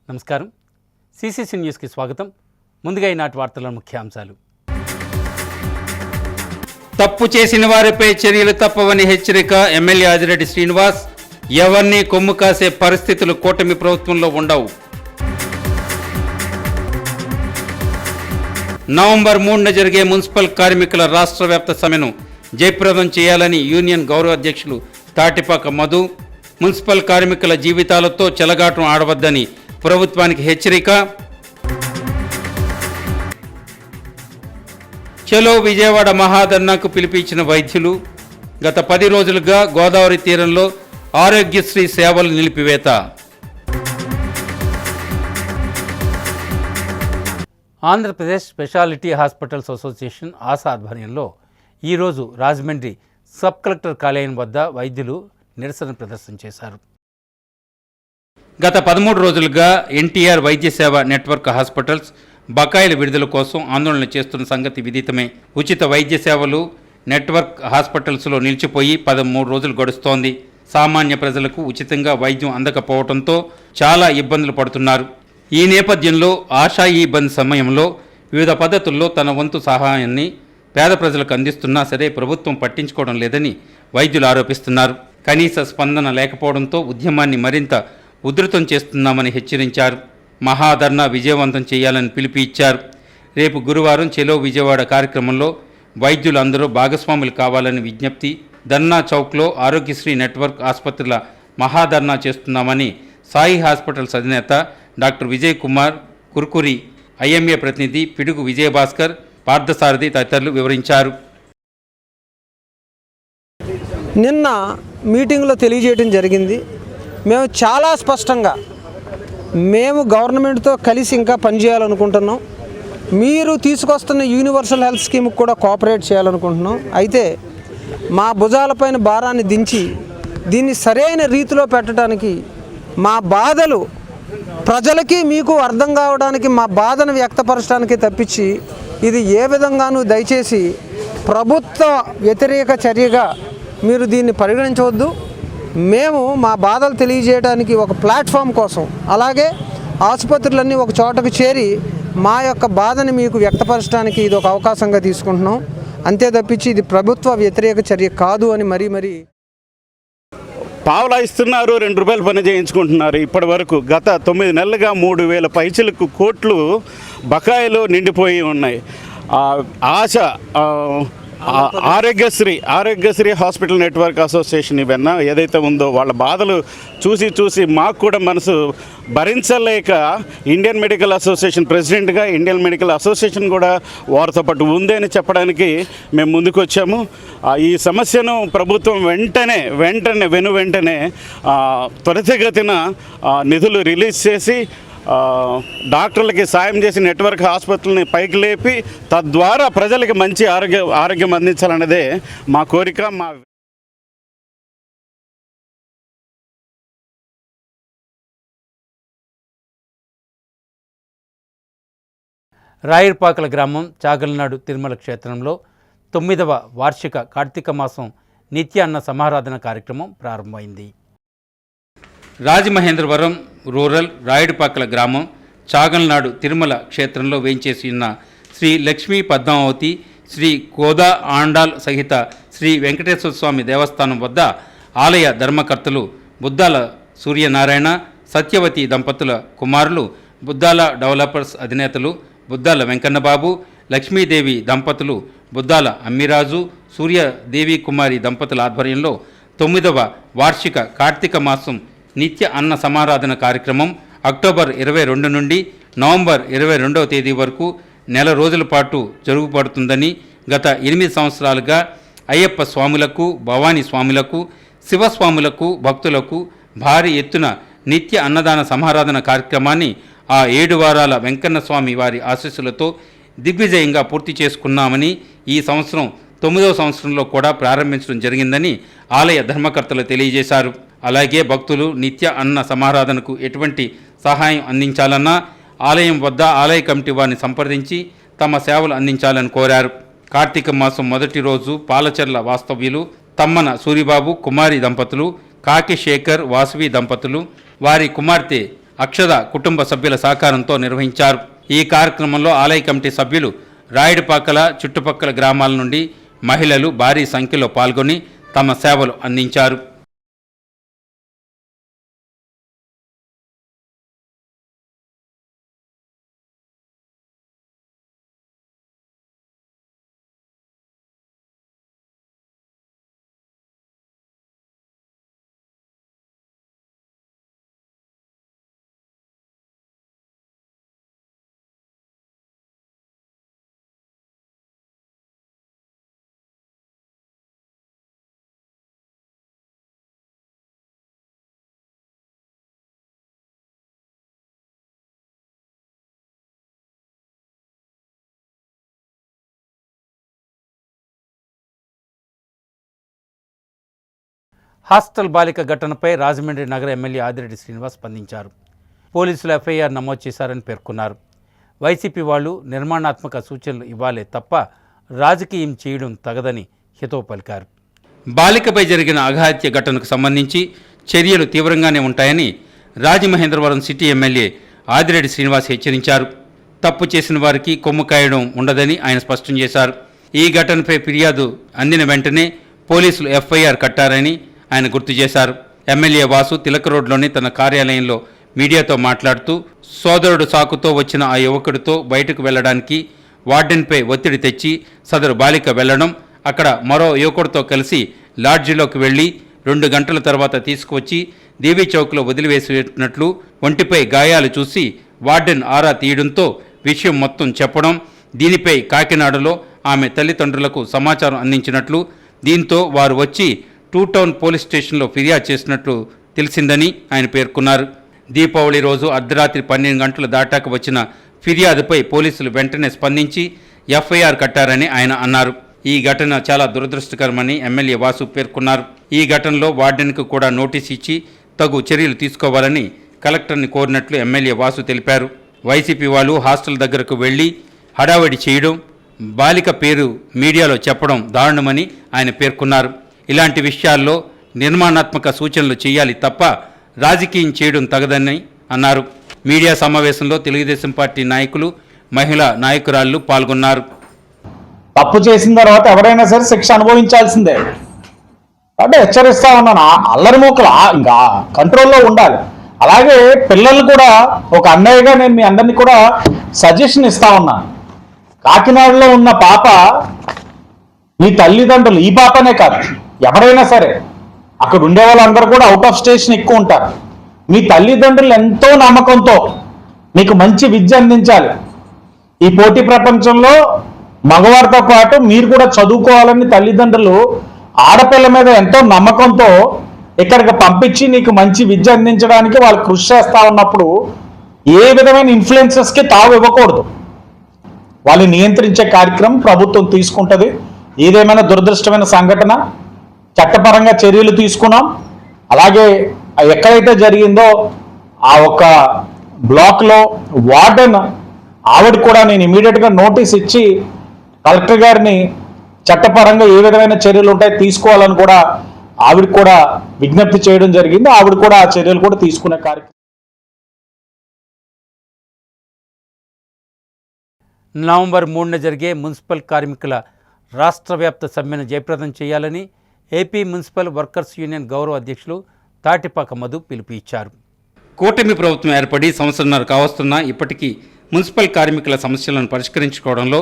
నమస్కారం. సిసిసి న్యూస్కి స్వాగతం. ముందుగా ఈనాటి వార్తల ముఖ్యాంశాలు. తప్పు చేసిన వారిపై చర్యలు తప్పవని హెచ్చరిక ఎమ్మెల్యే ఆదిరెడ్డి శ్రీనివాస్. ఎవరిని కొమ్ము కాసే పరిస్థితులు కూటమి ప్రభుత్వంలో ఉండవు. నవంబర్ 3న జరిగే మున్సిపల్ కార్మికుల రాష్ట్ర వ్యాప్త సమ్మెను జయప్రదం చేయాలని యూనియన్ గౌరవ అధ్యక్షులు తాటిపాక మధు. మున్సిపల్ కార్మికుల జీవితాలతో చెలగాటం ఆడవద్దని ప్రభుత్వానికి హెచ్చరిక. చలో విజయవాడ మహాధర్నాకు పిలిపించిన వైద్యులు. గత 10 రోజులుగా గోదావరి తీరంలో ఆరోగ్యశ్రీ సేవలు నిలిపివేత. Andhra Pradesh specialty hospitals association ASHA ఆధ్వర్యంలో ఈరోజు రాజమండ్రి సబ్ కలెక్టర్ కార్యాలయం వద్ద వైద్యులు నిరసన ప్రదర్శన చేశారు. గత 13 రోజులుగా ఎన్టీఆర్ వైద్య సేవ నెట్వర్క్ హాస్పిటల్స్ బకాయిల విడుదల కోసం ఆందోళన చేస్తున్న సంగతి విదితమే. ఉచిత వైద్య సేవలు నెట్వర్క్ హాస్పిటల్స్లో నిలిచిపోయి 13 రోజులు గడుస్తోంది. సామాన్య ప్రజలకు ఉచితంగా వైద్యం అందకపోవడంతో చాలా ఇబ్బందులు పడుతున్నారు. ఈ నేపథ్యంలో ఆశా ఈ బంద్ సమయంలో వివిధ పద్ధతుల్లో తన వంతు సహాయాన్ని పేద ప్రజలకు అందిస్తున్నా సరే ప్రభుత్వం పట్టించుకోవడం లేదని వైద్యులు ఆరోపిస్తున్నారు. కనీస స్పందన లేకపోవడంతో ఉద్యమాన్ని మరింత ఉధృతం చేస్తున్నామని హెచ్చరించారు. మహాధర్నా విజయవంతం చేయాలని పిలుపు ఇచ్చారు. రేపు గురువారం చెలో విజయవాడ కార్యక్రమంలో వైద్యులు అందరూ భాగస్వాములు కావాలని విజ్ఞప్తి. ధర్నా చౌక్లో ఆరోగ్యశ్రీ నెట్వర్క్ ఆసుపత్రుల మహాధర్నా చేస్తున్నామని సాయి హాస్పిటల్స్ అధినేత డాక్టర్ విజయ్ కుమార్ కుర్కురి, ఐఎంఏ ప్రతినిధి పిడుగు విజయభాస్కర్, పార్థసారథి తదితరులు వివరించారు. నిన్న మీటింగ్లో తెలియజేయడం జరిగింది. మేము చాలా స్పష్టంగా మేము గవర్నమెంట్తో కలిసి ఇంకా పనిచేయాలనుకుంటున్నాం. మీరు తీసుకొస్తున్న యూనివర్సల్ హెల్త్ స్కీమ్కి కూడా కోఆపరేట్ చేయాలనుకుంటున్నాం. అయితే మా భుజాలపైన భారాన్ని దించి దీన్ని సరైన రీతిలో పెట్టడానికి మా బాధలు ప్రజలకి మీకు అర్థం కావడానికి మా బాధను వ్యక్తపరచడానికి తప్పించి ఇది ఏ విధంగానూ దయచేసి ప్రభుత్వ వ్యతిరేక చర్యగా మీరు దీన్ని పరిగణించవద్దు. మేము మా బాధలు తెలియజేయడానికి ఒక ప్లాట్ఫామ్ కోసం, అలాగే ఆసుపత్రులన్నీ ఒక చోటకు చేరి మా యొక్క బాధని మీకు వ్యక్తపరచడానికి ఇది ఒక అవకాశంగా తీసుకుంటున్నాం. అంతే తప్పించి ఇది ప్రభుత్వ వ్యతిరేక చర్య కాదు అని మరీ పావులా ఇస్తున్నారు, 2 రూపాయలు పని చేయించుకుంటున్నారు. ఇప్పటి వరకు గత 9 నెలలుగా 3,000 పైచలకు కోట్లు బకాయిలు నిండిపోయి ఉన్నాయి. ఆశ ఆరోగ్యశ్రీ హాస్పిటల్ నెట్వర్క్ అసోసియేషన్ ఇవన్నా ఏదైతే ఉందో వాళ్ళ బాధలు చూసి మాకు కూడా మనసు భరించలేక ఇండియన్ మెడికల్ అసోసియేషన్ ప్రెసిడెంట్గా ఇండియన్ మెడికల్ అసోసియేషన్ కూడా వారితో పాటు ఉంది అని చెప్పడానికి మేము ముందుకు వచ్చాము. ఈ సమస్యను ప్రభుత్వం వెంటనే త్వరితగతిన నిధులు రిలీజ్ చేసి డాక్టర్లకి సాయం చేసి నెట్వర్క్ హాస్పిటల్ని పైకి లేపి తద్వారా ప్రజలకి మంచి ఆరోగ్యం అందించాలన్నదే మా కోరిక. రాయర్పాకల గ్రామం చాగల్నాడు తిరుమల క్షేత్రంలో 9వ వార్షిక కార్తీక మాసం నిత్య అన్న సమారాధన కార్యక్రమం ప్రారంభమైంది. రాజమహేంద్రవరం రూరల్ రాయుడుపాకల గ్రామం చాగల్నాడు తిరుమల క్షేత్రంలో వేంచేసి ఉన్న శ్రీ లక్ష్మీ పద్మావతి, శ్రీ గోదా ఆండాల్ సహిత శ్రీ వెంకటేశ్వర స్వామి దేవస్థానం వద్ద ఆలయ ధర్మకర్తలు బుద్దాల సూర్యనారాయణ, సత్యవతి దంపతుల కుమారులు, బుద్దాల డెవలపర్స్ అధినేతలు బుద్దాల వెంకన్నబాబు, లక్ష్మీదేవి దంపతులు బుద్దాల అమ్మిరాజు, సూర్యదేవి కుమారి దంపతుల ఆధ్వర్యంలో 9వ వార్షిక కార్తీక మాసం నిత్య అన్న సమారాధన కార్యక్రమం అక్టోబర్ 22 నుండి నవంబర్ 22వ తేదీ వరకు నెల రోజుల పాటు జరుగుపడుతుందని, గత 8 సంవత్సరాలుగా అయ్యప్ప స్వాములకు, భవానీ స్వాములకు, శివస్వాములకు, భక్తులకు భారీ ఎత్తున నిత్య అన్నదాన సమారాధన కార్యక్రమాన్ని ఆ 7 వారాల వెంకన్న స్వామి వారి ఆశీస్సులతో దిగ్విజయంగా పూర్తి చేసుకున్నామని, ఈ సంవత్సరం 9వ సంవత్సరంలో కూడా ప్రారంభించడం జరిగిందని ఆలయ ధర్మకర్తలు తెలియజేశారు. అలాగే భక్తులు నిత్య అన్న సమారాధనకు ఎటువంటి సహాయం అందించాలన్నా ఆలయం వద్ద ఆలయ కమిటీ వారిని సంప్రదించి తమ సేవలు అందించాలని కోరారు. కార్తీక మాసం మొదటి రోజు పాలచెర్ల వాస్తవ్యులు తమ్మన సూరిబాబు కుమారి దంపతులు, కాకి శేఖర్ వాసవి దంపతులు, వారి కుమార్తె అక్షద కుటుంబ సభ్యుల సహకారంతో నిర్వహించారు. ఈ కార్యక్రమంలో ఆలయ కమిటీ సభ్యులు, రాయుడుపాకల చుట్టుపక్కల గ్రామాల నుండి మహిళలు భారీ సంఖ్యలో పాల్గొని తమ సేవలు అందించారు. హాస్టల్ బాలిక ఘటనపై రాజమండ్రి నగర ఎమ్మెల్యే ఆదిరెడ్డి శ్రీనివాస్ స్పందించారు. పోలీసులు ఎఫ్ఐఆర్ నమోదు చేశారని పేర్కొన్నారు. వైసీపీ వాళ్ళు నిర్మాణాత్మక సూచనలు ఇవ్వాలే తప్ప రాజకీయం చేయడం తగదని హితవు పలికారు. బాలికపై జరిగిన అఘాయిత్య ఘటనకు సంబంధించి చర్యలు తీవ్రంగానే ఉంటాయని రాజమహేంద్రవరం సిటీ ఎమ్మెల్యే ఆదిరెడ్డి శ్రీనివాస్ హెచ్చరించారు. తప్పు చేసిన వారికి కొమ్ము కాయడం ఉండదని ఆయన స్పష్టం చేశారు. ఈ ఘటనపై ఫిర్యాదు అందిన వెంటనే పోలీసులు ఎఫ్ఐఆర్ కట్టారని ఆయన గుర్తు చేశారు. ఎమ్మెల్యే వాసు తిలక్ రోడ్లోని తన కార్యాలయంలో మీడియాతో మాట్లాడుతూ, సోదరుడు సాకుతో వచ్చిన ఆ యువకుడితో బయటకు వెళ్లడానికి వార్డెన్పై ఒత్తిడి తెచ్చి సదరు బాలిక వెళ్లడం, అక్కడ మరో యువకుడితో కలిసి లాడ్జిలోకి వెళ్లి 2 గంటల తర్వాత తీసుకువచ్చి దేవీ చౌక్లో వదిలివేసినట్లు, ఒంటిపై గాయాలు చూసి వార్డెన్ ఆరా తీయడంతో విషయం మొత్తం చెప్పడం, దీనిపై కాకినాడలో ఆమె తల్లిదండ్రులకు సమాచారం అందించినట్లు, దీంతో వారు వచ్చి 2 టౌన్ పోలీస్ స్టేషన్లో ఫిర్యాదు చేసినట్లు తెలిసిందని ఆయన పేర్కొన్నారు. దీపావళి రోజు అర్ధరాత్రి 12 గంటలు దాటాక వచ్చిన ఫిర్యాదుపై పోలీసులు వెంటనే స్పందించి ఎఫ్ఐఆర్ కట్టారని ఆయన అన్నారు. ఈ ఘటన చాలా దురదృష్టకరమని ఎమ్మెల్యే వాసు పేర్కొన్నారు. ఈ ఘటనలో వార్డెన్కు కూడా నోటీస్ ఇచ్చి తగు చర్యలు తీసుకోవాలని కలెక్టర్ని కోరినట్లు ఎమ్మెల్యే వాసు తెలిపారు. వైసీపీ వాళ్ళు హాస్టల్ దగ్గరకు వెళ్లి హడావడి చేయడం, బాలిక పేరు మీడియాలో చెప్పడం దారుణమని ఆయన పేర్కొన్నారు. ఇలాంటి విషయాల్లో నిర్మాణాత్మక సూచనలు చేయాలి తప్ప రాజకీయం చేయడం తగదని అన్నారు. మీడియా సమావేశంలో తెలుగుదేశం పార్టీ నాయకులు, మహిళా నాయకురాళ్లు పాల్గొన్నారు. తప్పు చేసిన తర్వాత ఎవరైనా సరే శిక్ష అనుభవించాల్సిందే అంటే హెచ్చరిస్తా ఉన్నాను. అల్లరి మూకలు ఇంకా కంట్రోల్లో ఉండాలి. అలాగే పిల్లలు కూడా ఒక అన్నయ్యగా నేను మీ అందరినీ కూడా సజెషన్ ఇస్తా ఉన్నాను. కాకినాడలో ఉన్న పాప, మీ తల్లిదండ్రులు, ఈ పాపనే కాదు ఎవరైనా సరే, అక్కడ ఉండే వాళ్ళందరూ కూడా అవుట్ ఆఫ్ స్టేషన్ ఎక్కువ ఉంటారు. మీ తల్లిదండ్రులు ఎంతో నమ్మకంతో మీకు మంచి విద్య అందించాలి. ఈ పోటీ ప్రపంచంలో మగవారితో పాటు మీరు కూడా చదువుకోవాలని తల్లిదండ్రులు ఆడపిల్ల మీద ఎంతో నమ్మకంతో ఇక్కడికి పంపించి నీకు మంచి విద్య అందించడానికి వాళ్ళు కృషి చేస్తా ఉన్నప్పుడు ఏ విధమైన ఇన్ఫ్లుయెన్సెస్కి తావు ఇవ్వకూడదు. వాళ్ళు నియంత్రించే కార్యక్రమం ప్రభుత్వం తీసుకుంటుంది. ఏదేమైనా దురదృష్టమైన సంఘటన, చట్టపరంగా చర్యలు తీసుకున్నాం. అలాగే ఎక్కడైతే జరిగిందో ఆ ఒక్క బ్లాక్లో వార్డెన్ ఆవిడ కూడా నేను ఇమీడియట్గా నోటీస్ ఇచ్చి కలెక్టర్ గారిని చట్టపరంగా ఏ విధమైన చర్యలు ఉంటాయి తీసుకోవాలని కూడా ఆవిడ కూడా విజ్ఞప్తి చేయడం జరిగింది. ఆవిడ కూడా ఆ చర్యలు కూడా తీసుకునే కార్యక్రమం. నవంబర్ 3న జరిగే మున్సిపల్ కార్మికుల రాష్ట్ర వ్యాప్త సమ్మెను జయప్రదం చేయాలని ఏపీ మున్సిపల్ వర్కర్స్ యూనియన్ గౌరవ అధ్యక్షులు తాటిపాక మధు పిలుపు ఇచ్చారు. కూటమి ప్రభుత్వం ఏర్పడి సంవత్సరంన్నర కావస్తున్నా ఇప్పటికీ మున్సిపల్ కార్మికుల సమస్యలను పరిష్కరించుకోవడంలో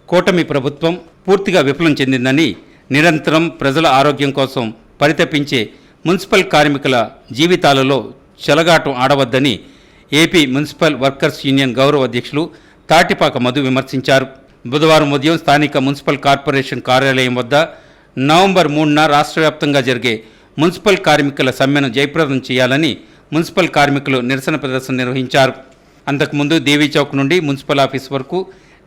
కూటమి ప్రభుత్వం పూర్తిగా విఫలం చెందిందని, నిరంతరం ప్రజల ఆరోగ్యం కోసం పరితపించే మున్సిపల్ కార్మికుల జీవితాలలో చెలగాటం ఆడవద్దని ఏపీ మున్సిపల్ వర్కర్స్ యూనియన్ గౌరవ అధ్యక్షులు తాటిపాక మధు విమర్శించారు. బుధవారం ఉదయం స్థానిక మున్సిపల్ కార్పొరేషన్ కార్యాలయం వద్ద నవంబర్ 3న రాష్ట్ర వ్యాప్తంగా జరిగే మున్సిపల్ కార్మికుల సమ్మెను జయప్రదం చేయాలని మున్సిపల్ కార్మికులు నిరసన ప్రదర్శన నిర్వహించారు. అంతకుముందు దేవీ చౌక్ నుండి మున్సిపల్ ఆఫీస్ వరకు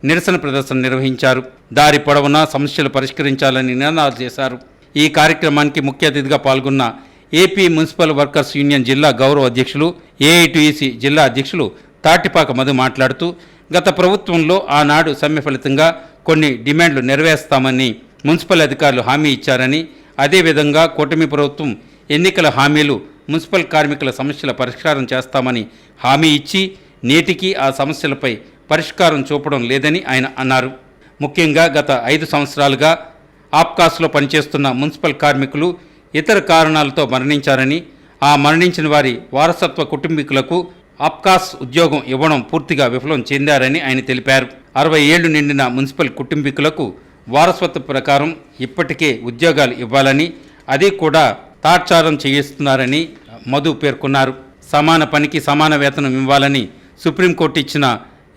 నిరసన ప్రదర్శన నిర్వహించారు. దారి పొడవునా సమస్యలు పరిష్కరించాలని నినాదాలు చేశారు. ఈ కార్యక్రమానికి ముఖ్య అతిథిగా పాల్గొన్న ఏపీ మున్సిపల్ వర్కర్స్ యూనియన్ జిల్లా గౌరవ అధ్యక్షులు, ఏఐటీయూసీ జిల్లా అధ్యక్షులు తాటిపాక మధు మాట్లాడుతూ, గత ప్రభుత్వంలో ఆనాడు సమ్మె ఫలితంగా కొన్ని డిమాండ్లు నెరవేర్స్తామని మున్సిపల్ అధికారులు హామీ ఇచ్చారని, అదేవిధంగా కూటమి ప్రభుత్వం ఎన్నికల హామీలు మున్సిపల్ కార్మికుల సమస్యల పరిష్కారం చేస్తామని హామీ ఇచ్చి నేటికి ఆ సమస్యలపై పరిష్కారం చూపడం లేదని ఆయన అన్నారు. ముఖ్యంగా గత 5 సంవత్సరాలుగా ఆప్కాస్లో పనిచేస్తున్న మున్సిపల్ కార్మికులు ఇతర కారణాలతో మరణించారని, ఆ మరణించిన వారి వారసత్వ కుటుంబీకులకు ఆప్కాస్ ఉద్యోగం ఇవ్వడం పూర్తిగా విఫలం చెందారని ఆయన తెలిపారు. 60 ఏళ్లు నిండిన మున్సిపల్ కుటుంబీకులకు వారసత్వ ప్రకారం ఇప్పటికే ఉద్యోగాలు ఇవ్వాలని, అది కూడా తాత్సారం చేయిస్తున్నారని మధు పేర్కొన్నారు. సమాన పనికి సమాన వేతనం ఇవ్వాలని సుప్రీంకోర్టు ఇచ్చినా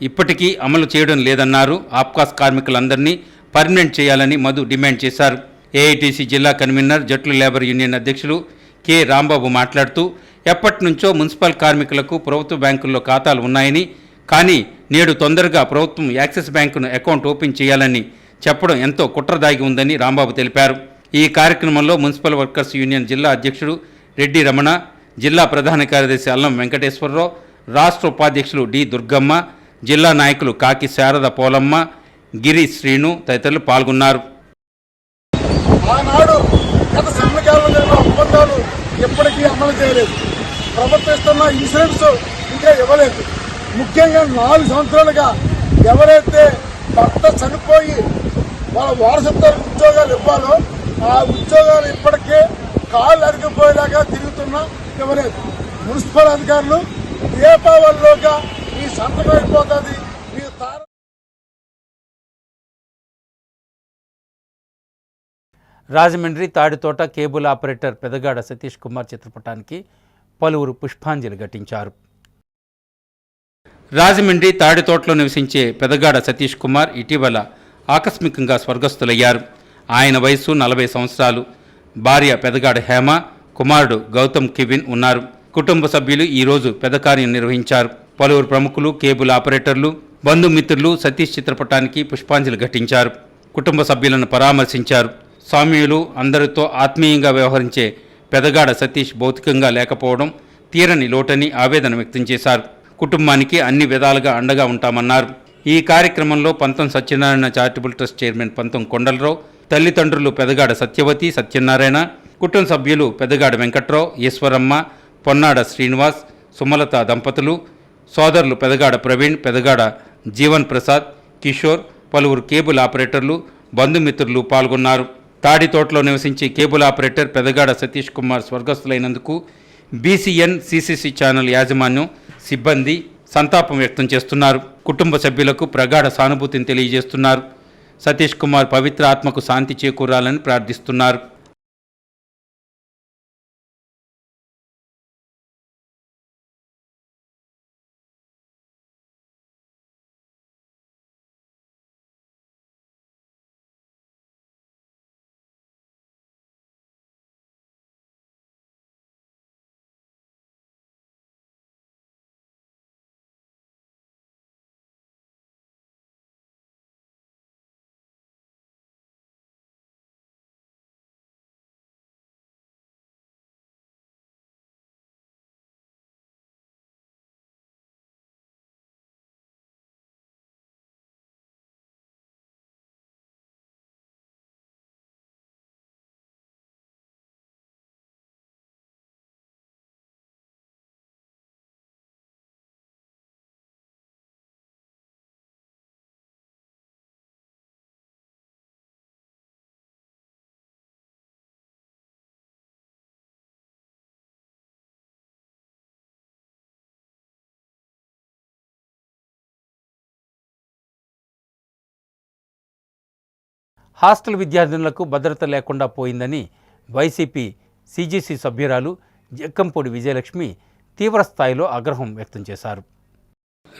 ఇప్పటికీ అమలు చేయడం లేదన్నారు. ఆప్కాస్ కార్మికులందరినీ పర్మనెంట్ చేయాలని మధు డిమాండ్ చేశారు. ఏఐటీసీ జిల్లా కన్వీనర్, జట్లు లేబర్ యూనియన్ అధ్యక్షులు కె రాంబాబు మాట్లాడుతూ, ఎప్పటి నుంచో మున్సిపల్ కార్మికులకు ప్రభుత్వ బ్యాంకుల్లో ఖాతాలు ఉన్నాయని, కానీ నేడు తొందరగా ప్రభుత్వం యాక్సిస్ బ్యాంకును అకౌంట్ ఓపెన్ చేయాలని చెప్పడం ఎంతో కుట్ర దాగి ఉందని రాంబాబు తెలిపారు. ఈ కార్యక్రమంలో మున్సిపల్ వర్కర్స్ యూనియన్ జిల్లా అధ్యక్షుడు రెడ్డి రమణ, జిల్లా ప్రధాన కార్యదర్శి అల్లం వెంకటేశ్వరరావు, రాష్ట్ర ఉపాధ్యక్షులు డి దుర్గమ్మ, జిల్లా నాయకులు కాకి శారద పోలమ్మ, గిరి శ్రీను తదితరులు పాల్గొన్నారు. ఆనాడు గత సమ్మెకాలంలో జరిగిన ఒప్పందాలు ఎప్పటికీ అమలు చేయలేదు. ప్రభుత్వం ఇస్తున్న ఇన్సూరెన్స్ ఇంకా ఇవ్వలేదు. ముఖ్యంగా 4 సంవత్సరాలుగా ఎవరైతే భర్త చనిపోయి వాళ్ళ వారసత్వ ఉద్యోగాలు ఇవ్వాలో ఆ ఉద్యోగాలు ఇప్పటికే కాళ్ళు అరిగిపోయేలాగా తిరుగుతున్నా ఇవ్వలేదు. మున్సిపల్ అధికారులు దీపావళిలోగా ఈ సంతకం అయిపోతుంది, మీ రాజమండ్రి తాడితోట కేబుల్ ఆపరేటర్ పెదగాడ సతీష్ కుమార్ చిత్రపటానికి పలువురు పుష్పాంజలి ఘటించారు. రాజమండ్రి తాడితోటలో నివసించే పెదగాడ సతీష్ కుమార్ ఇటీవల ఆకస్మికంగా స్వర్గస్థులయ్యారు. ఆయన వయసు 40 సంవత్సరాలు. భార్య పెదగాడ హేమ, కుమారుడు గౌతమ్ కెవిన్ ఉన్నారు. కుటుంబ సభ్యులు ఈరోజు పెదకార్యం నిర్వహించారు. పలువురు ప్రముఖులు, కేబుల్ ఆపరేటర్లు, బంధుమిత్రులు సతీష్ చిత్రపటానికి పుష్పాంజలి ఘటించారు. కుటుంబ సభ్యులను పరామర్శించారు. స్వామ్యులు అందరితో ఆత్మీయంగా వ్యవహరించే పెదగాడ సతీష్ భౌతికంగా లేకపోవడం తీరని లోటని ఆవేదన వ్యక్తం చేశారు. కుటుంబానికి అన్ని విధాలుగా అండగా ఉంటామన్నారు. ఈ కార్యక్రమంలో పంతం సత్యనారాయణ చారిటబుల్ ట్రస్ట్ చైర్మన్ పంతం కొండలరావు, తల్లిదండ్రులు పెదగాడ సత్యవతి, సత్యనారాయణ, కుటుంబ సభ్యులు పెదగాడ వెంకట్రావు, ఈశ్వరమ్మ, పొన్నాడ శ్రీనివాస్, సుమలత దంపతులు, సోదరులు పెదగాడ ప్రవీణ్, పెదగాడ జీవన్ ప్రసాద్, కిషోర్, పలువురు కేబుల్ ఆపరేటర్లు, బంధుమిత్రులు పాల్గొన్నారు. తాడితోటలో నివసించే కేబుల్ ఆపరేటర్ పెదగాడ సతీష్ కుమార్ స్వర్గస్థులైనందుకు బీసీఎన్ సిసిసి ఛానల్ యాజమాన్యం, సిబ్బంది సంతాపం వ్యక్తం చేస్తున్నారు. కుటుంబ సభ్యులకు ప్రగాఢ సానుభూతిని తెలియజేస్తున్నారు. సతీష్ కుమార్ పవిత్ర ఆత్మకు శాంతి చేకూరాలని ప్రార్థిస్తున్నారు. హాస్టల్ విద్యార్థినులకు భద్రత లేకుండా పోయిందని వైసీపీ సిజిసి సభ్యురాలు జక్కంపూడి విజయలక్ష్మి తీవ్రస్థాయిలో ఆగ్రహం వ్యక్తం చేశారు.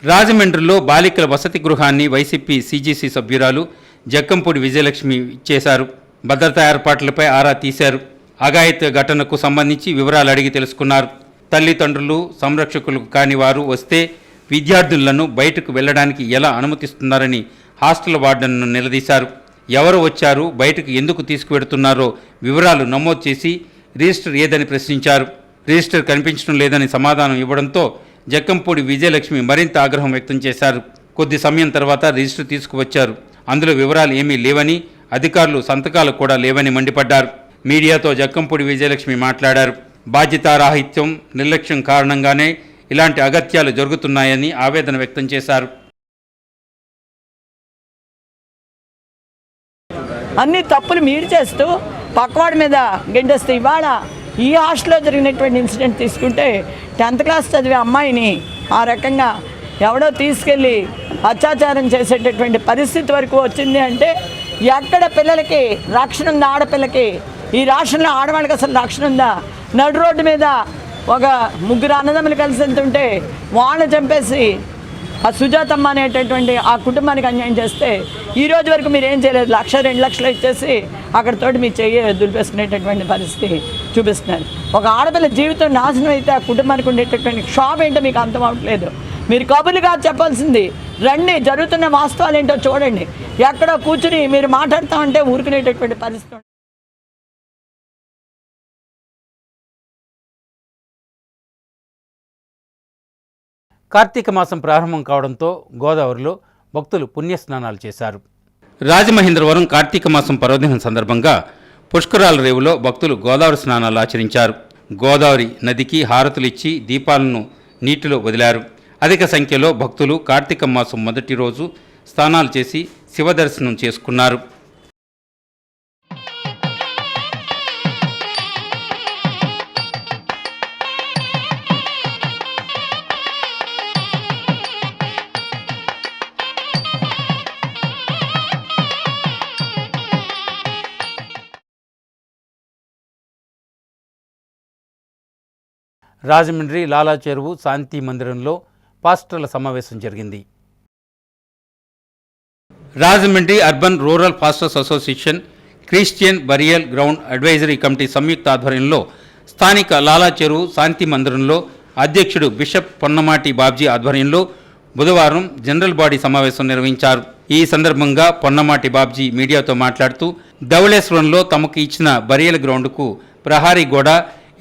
రాజమండ్రిలో బాలికల వసతి గృహాన్ని వైసీపీ సిజిసి సభ్యురాలు జక్కంపూడి విజయలక్ష్మి ఇచ్చేశారు. భద్రతా ఏర్పాట్లపై ఆరా తీశారు. అఘాయిత్య ఘటనకు సంబంధించి వివరాలు అడిగి తెలుసుకున్నారు. తల్లిదండ్రులు, సంరక్షకులు కాని వారు వస్తే విద్యార్థులను బయటకు వెళ్లడానికి ఎలా అనుమతిస్తున్నారని హాస్టల్ వార్డెన్ను నిలదీశారు. ఎవరు వచ్చారు, బయటకు ఎందుకు తీసుకువెడుతున్నారో వివరాలు నమోదు చేసి రిజిస్టర్ ఏదని ప్రశ్నించారు. రిజిస్టర్ కనిపించడం లేదని సమాధానం ఇవ్వడంతో జక్కంపూడి విజయలక్ష్మి మరింత ఆగ్రహం వ్యక్తం చేశారు. కొద్ది సమయం తర్వాత రిజిస్టర్ తీసుకువచ్చారు. అందులో వివరాలు ఏమీ లేవని, అధికారులు సంతకాలు కూడా లేవని మండిపడ్డారు. మీడియాతో జక్కంపూడి విజయలక్ష్మి మాట్లాడారు. బాధ్యతారాహిత్యం, నిర్లక్ష్యం కారణంగానే ఇలాంటి అగత్యాలు జరుగుతున్నాయని ఆవేదన వ్యక్తం చేశారు. అన్ని తప్పులు మీరు చేస్తూ పక్కవాడి మీద గెంటేస్తే ఇవాళ ఈ హాస్టల్లో జరిగినటువంటి ఇన్సిడెంట్ తీసుకుంటే 10th క్లాస్ చదివే అమ్మాయిని ఆ రకంగా ఎవడో తీసుకెళ్ళి అత్యాచారం చేసేటటువంటి పరిస్థితి వరకు వచ్చింది అంటే ఎక్కడ పిల్లలకి రక్షణ ఉందా? ఆడపిల్లకి ఈ రాష్ట్రంలో ఆడవాళ్ళకి అసలు రక్షణ ఉందా? నడు రోడ్డు మీద ఒక 3 అన్నదమ్ములు కలిసి వెళ్తుంటే వాళ్ళని చంపేసి ఆ సుజాతమ్మ అనేటటువంటి ఆ కుటుంబానికి అన్యాయం చేస్తే ఈ రోజు వరకు మీరు ఏం చేయలేదు. 1,00,000 2 లక్షలు ఇచ్చేసి అక్కడితోటి మీ చెయ్యి దులిపేసుకునేటటువంటి పరిస్థితి చూపిస్తున్నారు. ఒక ఆడపిల్ల జీవితం నాశనం అయితే ఆ కుటుంబానికి ఉండేటటువంటి క్షోభ ఏంటో మీకు అర్థం అవ్వట్లేదు. మీరు కబుర్లు కాదు చెప్పాల్సింది, రండి జరుగుతున్న వాస్తవాలు ఏంటో చూడండి. ఎక్కడో కూర్చుని మీరు మాట్లాడుతూ ఊరుకునేటటువంటి పరిస్థితి. కార్తీక మాసం ప్రారంభం కావడంతో గోదావరిలో భక్తులు పుణ్యస్నానాలు చేశారు. రాజమహేంద్రవరం కార్తీక మాసం పర్వదినం సందర్భంగా పుష్కరాల రేవులో భక్తులు గోదావరి స్నానాలు ఆచరించారు. గోదావరి నదికి హారతులిచ్చి దీపాలను నీటిలో వదిలారు. అధిక సంఖ్యలో భక్తులు కార్తీక మాసం మొదటి రోజు స్నానాలు చేసి శివదర్శనం చేసుకున్నారు. రాజమండ్రి లాలా చెరువు శాంతి మందిరంలో పాస్టర్ల సమావేశం జరిగింది. Rajahmundry urban rural pastors association, Christian burial ground advisory committee సంయుక్త ఆధ్వర్యంలో స్థానిక లాలా చెరువు శాంతి మందిరంలో అధ్యక్షుడు బిషప్ పొన్నమాటి బాబ్జీ ఆధ్వర్యంలో బుధవారం జనరల్ బాడీ సమావేశం నిర్వహించారు. ఈ సందర్భంగా పొన్నమాటి బాబ్జీ మీడియాతో మాట్లాడుతూ ధవళేశ్వరంలో తమకు ఇచ్చిన బరియల్ గ్రౌండ్కు ప్రహారీ గోడ,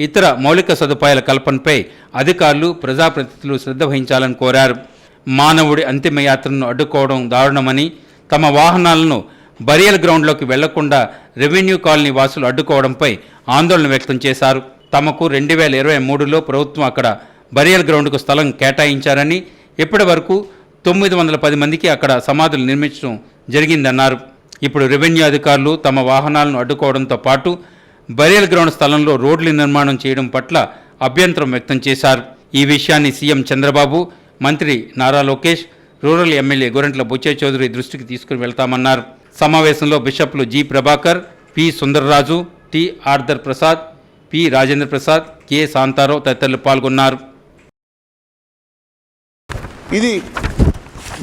ఇతర మౌలిక సదుపాయాల కల్పనపై అధికారులు, ప్రజాప్రతినిధులు శ్రద్ధ వహించాలని కోరారు. మానవుడి అంతిమయాత్రను అడ్డుకోవడం దారుణమని, తమ వాహనాలను బరియల్ గ్రౌండ్లోకి వెళ్లకుండా రెవెన్యూ కాలనీ వాసులు అడ్డుకోవడంపై ఆందోళన వ్యక్తం చేశారు. తమకు 2023లో ప్రభుత్వం అక్కడ బరియల్ గ్రౌండ్కు స్థలం కేటాయించారని, ఇప్పటి వరకు 910 మందికి అక్కడ సమాధులు నిర్మించడం జరిగిందన్నారు. ఇప్పుడు రెవెన్యూ అధికారులు తమ వాహనాలను అడ్డుకోవడంతో పాటు బరియల్ గ్రౌండ్ స్థలంలో రోడ్ల నిర్మాణం చేయడం పట్ల అభ్యంతరం వ్యక్తం చేశారు. ఈ విషయాన్ని సీఎం చంద్రబాబు, మంత్రి నారా లోకేష్, రూరల్ ఎమ్మెల్యే గోరంట్ల బుచ్చయ్య చౌదరి దృష్టికి తీసుకుని వెళ్తామన్నారు. సమావేశంలో బిషప్లు G Prabhakar, P Sundarraju, T Arthur Prasad, P Rajendra Prasad, K Shantarao తదితరులు పాల్గొన్నారు. ఇది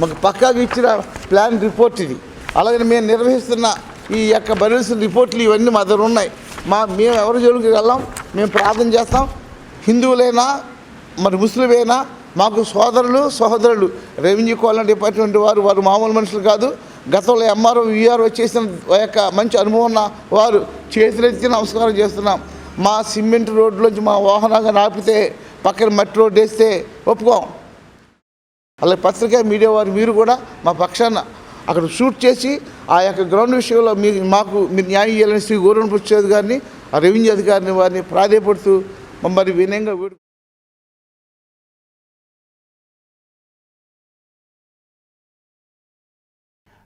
మాకు పక్కాగా ఇచ్చిన ప్లాన్ రిపోర్ట్ ఇది. అలాగే మేము నిర్వహిస్తున్న ఈ యొక్క బరియల్స్ రిపోర్ట్లు ఇవన్నీ మా దగ్గర ఉన్నాయి. మేము ఎవరి జోలికి వెళ్ళాం, మేము ప్రార్థన చేస్తాం. హిందువులైనా మరి ముస్లిమైనా మాకు సోదరులు సహోదరులు. రెవెన్యూ కాలనీ డిపార్ట్మెంట్ వారు మామూలు మనుషులు కాదు. గతంలో ఎంఆర్ఓ విఆర్ఓ చేసిన యొక్క మంచి అనుభవం ఉన్న వారు చేతులెత్తి నమస్కారం చేస్తున్నాం. మా సిమెంట్ రోడ్లోంచి మా వాహనాలు ఆపితే పక్కన మట్టి రోడ్డు వేస్తే ఒప్పుకోం. అలాగే పత్రికా మీడియా వారు మీరు కూడా మా పక్షాన అక్కడ షూట్ చేసి ఆ యొక్క గ్రౌండ్ విషయంలో మీరు న్యాయం చేయాలని శ్రీ గోరంట్ల బుచ్చయ్య గారిని, ఆ రెవెన్యూ అధికారిని వారిని ప్రాధేయపడుతూ మరి వినయంగా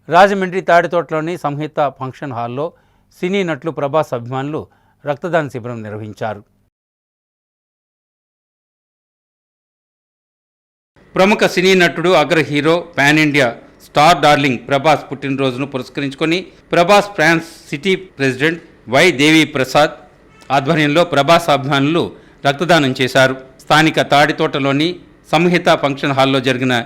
రాజమండ్రి తాడితోటలోని సంహిత ఫంక్షన్ హాల్లో సినీ నటులు ప్రభాస్ అభిమానులు రక్తదాన శిబిరం నిర్వహించారు. ప్రముఖ సినీ నటుడు, అగ్ర hero, pan India star darling Prabhas పుట్టినరోజును పురస్కరించుకొని Prabhas fans city president Y Devi Prasad ఆధ్వర్యంలో ప్రభాస్ అభిమానులు రక్తదానం చేశారు. స్థానిక తాడితోటలోని సంహిత ఫంక్షన్ హాల్లో జరిగిన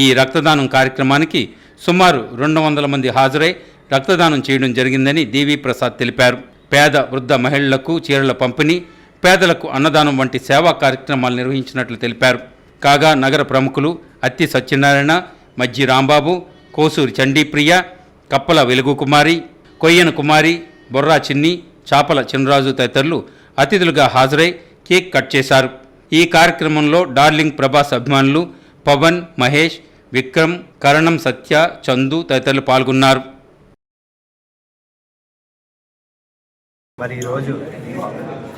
ఈ రక్తదానం కార్యక్రమానికి సుమారు 200 మంది హాజరై రక్తదానం చేయడం జరిగిందని దేవి ప్రసాద్ తెలిపారు. పేద వృద్ధ మహిళలకు చీరల పంపిణీ, పేదలకు అన్నదానం వంటి సేవా కార్యక్రమాలు నిర్వహించినట్లు తెలిపారు. కాగా నగర ప్రముఖులు అత్తి సత్యనారాయణ, మజ్జి రాంబాబు, కోసూరి చండీప్రియ, కప్పల వెలుగు కుమారి, కొయ్యన కుమారి, బొర్రా చిన్ని, చాపల చినరాజు తదితరులు అతిథులుగా హాజరై కేక్ కట్ చేశారు. ఈ కార్యక్రమంలో డార్లింగ్ ప్రభాస్ అభిమానులు పవన్, మహేష్, విక్రమ్, కరణం, సత్య, చందు తదితరులు పాల్గొన్నారు. మరి ఈరోజు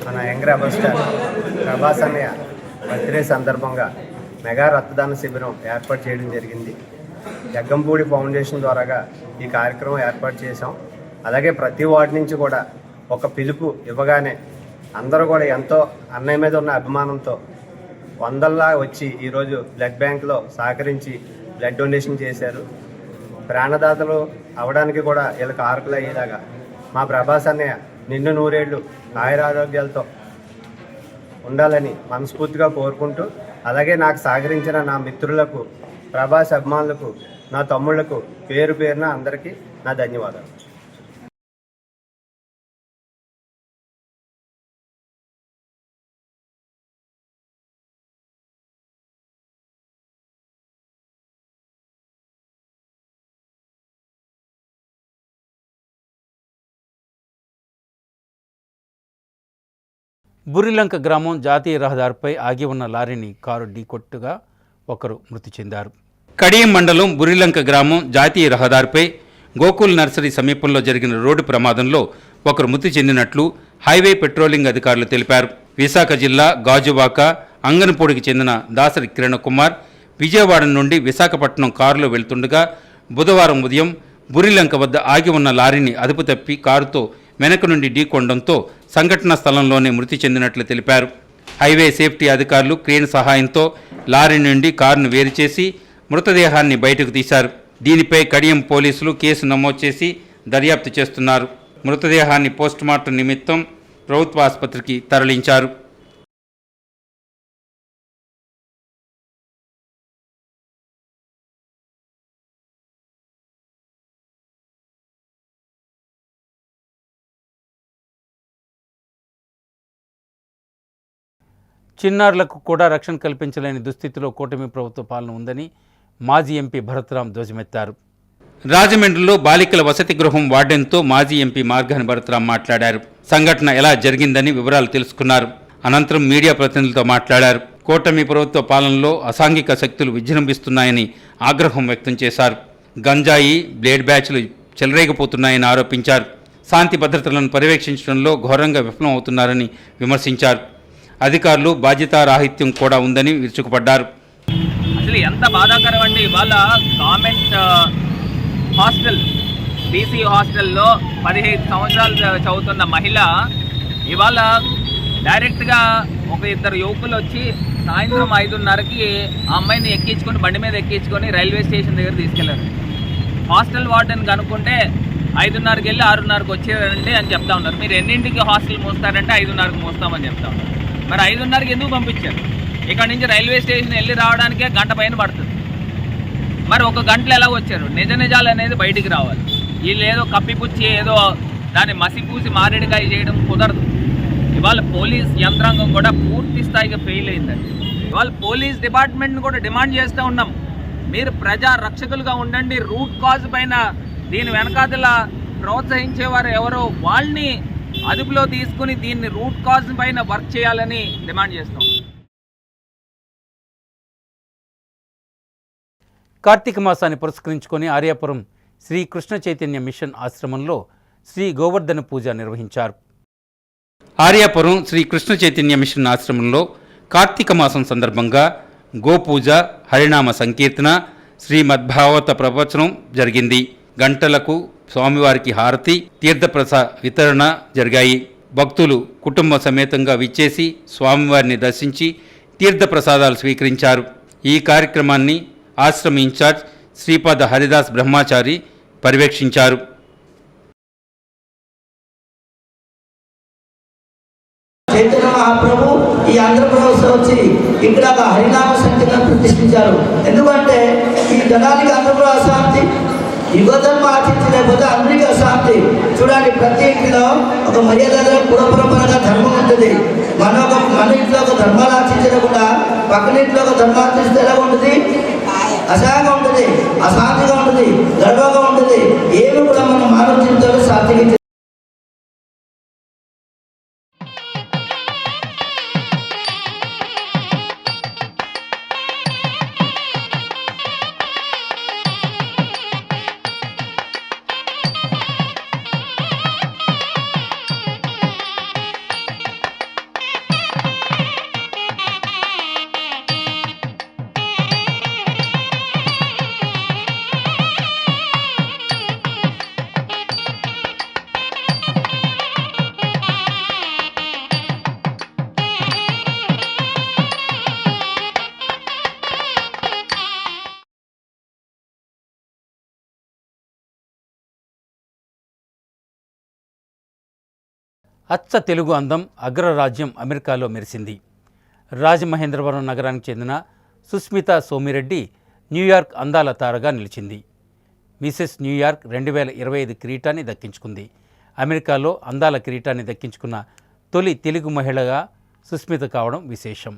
మన యంగ్ రెబల్ స్టార్ ప్రభాస్ అన్నయ్య బర్త్డే సందర్భంగా మెగా రక్తదాన శిబిరం ఏర్పాటు చేయడం జరిగింది. జగ్గంపూడి ఫౌండేషన్ ద్వారాగా ఈ కార్యక్రమం ఏర్పాటు చేశాం. అలాగే ప్రతి వార్డు నుంచి కూడా ఒక పిలుపు ఇవ్వగానే అందరూ కూడా ఎంతో అన్నయ్య మీద ఉన్న అభిమానంతో వందల్లా వచ్చి ఈరోజు బ్లడ్ బ్యాంక్లో సహకరించి బ్లడ్ డొనేషన్ చేశారు. ప్రాణదాతలు అవడానికి కూడా వీళ్ళకి ఆరుకులు అయ్యేలాగా మా ప్రభాస్ అన్నయ్య నిండు నూరేళ్లు ఆయురారోగ్యాలతో ఉండాలని మనస్ఫూర్తిగా కోరుకుంటూ, అలాగే నాకు సహకరించిన నా మిత్రులకు, ప్రభాస్ అభిమానులకు, నా తమ్ముళ్లకు పేరు పేరున అందరికీ నా ధన్యవాదాలు. బుర్రిలంక గ్రామం జాతీయ రహదారిపై ఆగి ఉన్న లారీని కారు ఢీకొట్టుగా ఒకరు మృతి చెందారు. కడియం మండలం బుర్రిలంక గ్రామం జాతీయ రహదారిపై గోకుల్ నర్సరీ సమీపంలో జరిగిన రోడ్డు ప్రమాదంలో ఒకరు మృతి చెందినట్లు హైవే పెట్రోలింగ్ అధికారులు తెలిపారు. విశాఖ జిల్లా గాజువాక అంగనపూడికి చెందిన దాసరి కిరణ్ కుమార్ విజయవాడ నుండి విశాఖపట్నం కారులో వెళ్తుండగా బుధవారం ఉదయం బుర్రిలంక వద్ద ఆగి ఉన్న లారీని అదుపు తప్పి కారుతో వెనక నుండి ఢీకొనడంతో సంఘటనా స్థలంలోనే మృతి చెందినట్లు తెలిపారు. హైవే సేఫ్టీ అధికారులు క్రేన్ సహాయంతో లారీ నుండి కారును వేరు చేసి మృతదేహాన్ని బయటకు తీశారు. దీనిపై కడియం పోలీసులు కేసు నమోదు చేసి దర్యాప్తు చేస్తున్నారు. మృతదేహాన్ని పోస్టుమార్టం నిమిత్తం ప్రభుత్వ ఆసుపత్రికి తరలించారు. చిన్నారులకు కూడా రక్షణ కల్పించలేని దుస్థితిలో కూటమి ప్రభుత్వ పాలన ఉందని మాజీ ఎంపీ భరత్రాం ధ్వజమెత్తారు. రాజమండ్రిలో బాలికల వసతి గృహం వార్డెన్తో మాజీ ఎంపీ మార్గాని భరత్రాం మాట్లాడారు. సంఘటన ఎలా జరిగిందని వివరాలు తెలుసుకున్నారు. అనంతరం మీడియా ప్రతినిధులతో మాట్లాడారు. కూటమి ప్రభుత్వ పాలనలో అసాంఘిక శక్తులు విజృంభిస్తున్నాయని ఆగ్రహం వ్యక్తం చేశారు. గంజాయి, బ్లేడ్ బ్యాచ్లు చెలరేగిపోతున్నాయని ఆరోపించారు. శాంతి భద్రతలను పర్యవేక్షించడంలో ఘోరంగా విఫలం అవుతున్నారని విమర్శించారు. అధికారులు బాధ్యతారాహిత్యం కూడా ఉందని విరుచుకుపడ్డారు. అసలు ఎంత బాధాకరం అండి. ఇవాళ గవర్నమెంట్ హాస్టల్, బీసీ హాస్టల్లో 15 సంవత్సరాలు చదువుతున్న మహిళ ఇవాళ డైరెక్ట్గా ఒక ఇద్దరు యువకులు వచ్చి సాయంత్రం 5:30కి ఆ అమ్మాయిని ఎక్కించుకొని, బండి మీద ఎక్కించుకొని రైల్వే స్టేషన్ దగ్గర తీసుకెళ్లారు. హాస్టల్ వార్డెన్ కనుక్కుంటే 5:30కి వెళ్ళి 6:30కి వచ్చారంటే అని చెప్తా ఉన్నారు. మీరు ఎన్నింటికి హాస్టల్ మోస్తారంటే 5:30కి మోస్తామని చెప్తా ఉన్నారు. మరి 5:30కి ఎందుకు పంపించారు? ఇక్కడ నుంచి రైల్వే స్టేషన్ వెళ్ళి రావడానికే గంట పైన పడుతుంది. మరి ఒక గంటలో ఎలా వచ్చారు? నిజాలు అనేది బయటికి రావాలి. వీళ్ళు ఏదో కప్పిపుచ్చి ఏదో దాన్ని మసిపూసి మారేడుకాయ చేయడం కుదరదు. ఇవాళ పోలీస్ యంత్రాంగం కూడా పూర్తి స్థాయిగా ఫెయిల్ అయిందండి. ఇవాళ పోలీస్ డిపార్ట్మెంట్ని కూడా డిమాండ్ చేస్తూ ఉన్నాం, మీరు ప్రజా రక్షకులుగా ఉండండి. రూట్ కాజ్ పైన దీని వెనకాతల ప్రోత్సహించేవారు ఎవరో వాళ్ళని అదుపులో తీసుకుని దీన్ని రూట్ కాజ్ పైన వర్క్ చేయాలని డిమాండ్ చేస్తాం. కార్తీక మాసాన్ని పురస్కరించుకొని ఆర్యాపురం శ్రీ కృష్ణ చైతన్య మిషన్ ఆశ్రమంలో శ్రీ గోవర్ధన పూజ నిర్వహించారు. ఆర్యాపురం శ్రీ కృష్ణ చైతన్య మిషన్ ఆశ్రమంలో కార్తీక మాసం సందర్భంగా గోపూజ, హరినామ సంకీర్తన, శ్రీమద్భాగవత ప్రవచనం జరిగింది. గంటలకు స్వామివారికి హారతి, తీర్థప్రసాద వితరణ జరిగాయి. భక్తులు కుటుంబ సమేతంగా విచ్చేసి స్వామివారిని దర్శించి తీర్థప్రసాదాలు స్వీకరించారు. ఈ కార్యక్రమాన్ని ఆశ్రమ ఇన్ఛార్జ్ శ్రీపాద హరిదాస్ బ్రహ్మచారి పర్యవేక్షించారు. చైతన్య మహాప్రభు ఈ ఆంధ్రప్రదేశ్ వచ్చి ఇక్కడ ఒక హరినామ సంకీర్తన ప్రతిష్ఠించారు. ఎందుకంటే ఈ జనానికి అందరూ అశాంతి, యుగధర్మ ఆచరించలేకపోతే అందరికీ అశాంతి. చూడండి, ప్రతి ఇంటిలో ఒక మర్యాద పురపరంపరగా ధర్మం ఉంటుంది. మన ఇంట్లో ఒక ధర్మాలు ఆచరించకుండా పక్కన ఇంట్లో ఒక ధర్మం ఆచరిస్తే ఎలా ఉంటుంది? అశాంతిగా ఉంటుంది, అశాంతిగా ఉంటుంది, గర్వంగా ఉంటుంది. ఏమి కూడా మనం మానవ జీవితంలో శాంతిగా అచ్చ తెలుగు అందం అగ్రరాజ్యం అమెరికాలో మెరిసింది. రాజమహేంద్రవరం నగరానికి చెందిన సుస్మిత సోమిరెడ్డి న్యూయార్క్ అందాల తారగా నిలిచింది. మిసెస్ న్యూయార్క్ 2025 కిరీటాన్ని దక్కించుకుంది. అమెరికాలో అందాల కిరీటాన్ని దక్కించుకున్న తొలి తెలుగు మహిళగా సుస్మిత కావడం విశేషం.